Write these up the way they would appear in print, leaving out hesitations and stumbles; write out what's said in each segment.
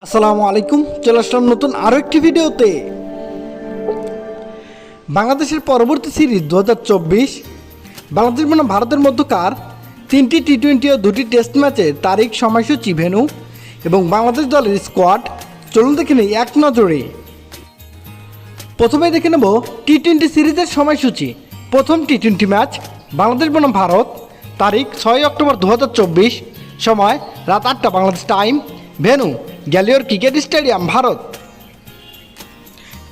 আসসালামু আলাইকুম, চলে আসলাম নতুন আরও একটি ভিডিওতে। বাংলাদেশের পরবর্তী সিরিজ 2024 বাংলাদেশ বনাম ভারতের মধ্যকার 3টি টি-20 ও 2টি টেস্ট ম্যাচের তারিখ, সময়সূচি, ভেন্যু এবং বাংলাদেশ দলের স্কোয়াড চলুন দেখে নেই এক নজরে। প্রথমে দেখে নেব টি-20 সিরিজের সময়সূচি। প্রথম টি-20 ম্যাচ বাংলাদেশ বনাম ভারত, তারিখ 6 অক্টোবর 2024, সময় রাত 8টা Bangladesh time, venue Gwalior cricket stadium, Bharat.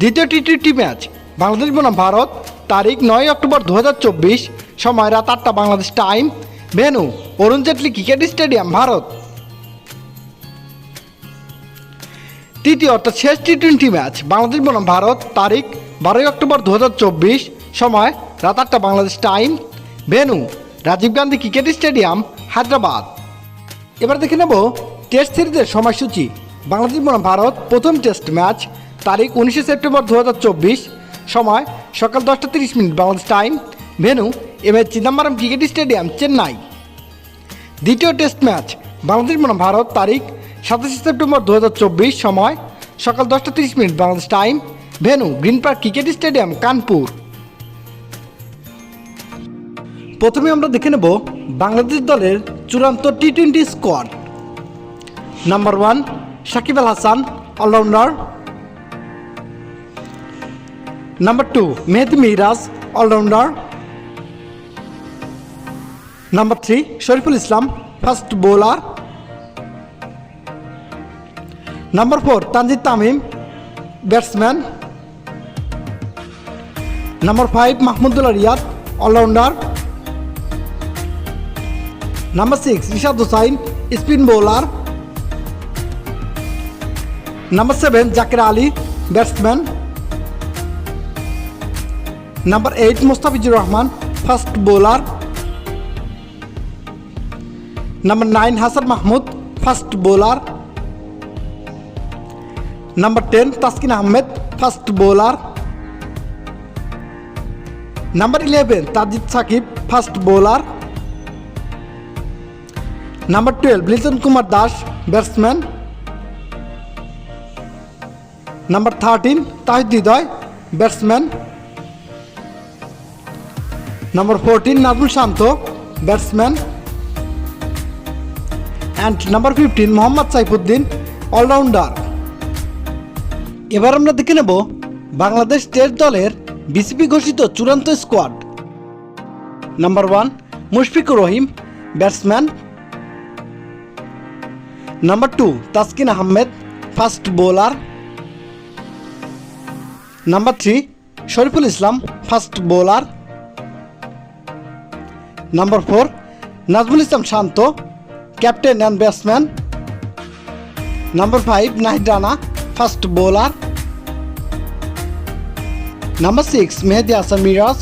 দ্বিতীয় টি-20 ম্যাচ বাংলাদেশ বনাম ভারত, তারিখ 9 অক্টোবর 2024, সময় রাত 8টা Bangladesh time, venue Arun Jaitley cricket stadium, Bharat. তৃতীয় অর্থাৎ শেষ টি-20 ম্যাচ বাংলাদেশ বনাম ভারত, তারিখ 12 অক্টোবর 2024, সময় রাত 8টা Bangladesh time, venue Rajiv Gandhi cricket stadium, Hyderabad. এবার দেখে নেব টেস্ট সিরিজের সময়সূচি। বাংলাদেশ বনাম ভারত প্রথম টেস্ট ম্যাচ, তারিখ 19 সেপ্টেম্বর 2024, সময় সকাল 10:30 Bangladesh time, venue M A Chidambaram cricket stadium, Chennai. দ্বিতীয় টেস্ট ম্যাচ বাংলাদেশ বনাম ভারত, তারিখ 27 সেপ্টেম্বর 2024, সময় সকাল 10:30 Bangladesh time, venue Green Park cricket stadium, Kanpur. প্রথমে আমরা দেখে নেব বাংলাদেশ দলের চূড়ান্ত টি-20 squad. Number 1 Shakib Al Hasan, allrounder. Number 2 Mehedi Miraz, allrounder. Number 3 Shoriful Islam, fast bowler. Number 4 Tanzid Tamim, batsman. Number 5 Mahmudullah Riyad, allrounder. Number 6 Rishad Hossain, spin bowler. Number 7 Jaker Ali, batsman. Number 8 Mustafizur Rahman, fast bowler. Number 9 Hasan Mahmud, fast bowler. Number 10 Taskin Ahmed, fast bowler. Number 11 Tanzid Sakib, fast bowler. Number 12 Liton Kumar Das, batsman. Number 13 Towhid Hridoy, batsman. Number 14 Nazmul Shanto, batsman. And number 15 Mohammad Saifuddin, allrounder. এবার আমরা দেখে নেব Bangladesh test দলের BCB ঘোষিত চূড়ান্ত squad. Number 1 Mushfiqur Rahim, batsman. Number 2 Taskin Ahmed, fast bowler. Number 3 Shoriful Islam, fast bowler. Number 4 Nazmul Islam Shanto, captain and batsman. Number 5 Nahid Rana, fast bowler. Number 6 Mehidy Hasan Miraz,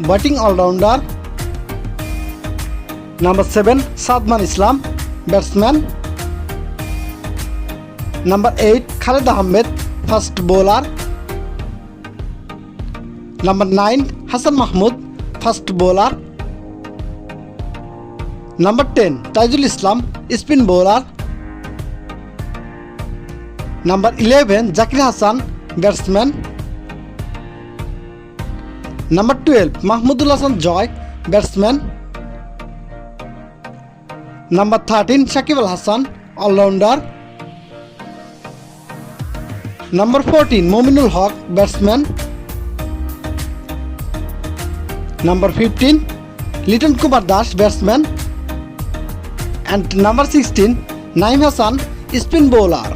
batting allrounder. Number 7 Sadman Islam, batsman. Number 8 Khaled Ahmed, fast bowler. Number 9 Hasan Mahmud, fast bowler. Number 10 Taijul Islam, spin bowler. Number 11 Zakir Hasan, batsman. Number 12 Mahmudul Hasan Joy, batsman. Number 13 Shakib Al Hasan, allrounder. Number 14 Mominul Haque, batsman. Number 15 Liton Kumar Das, batsman. And number 16 Naim Hasan, spin bowler.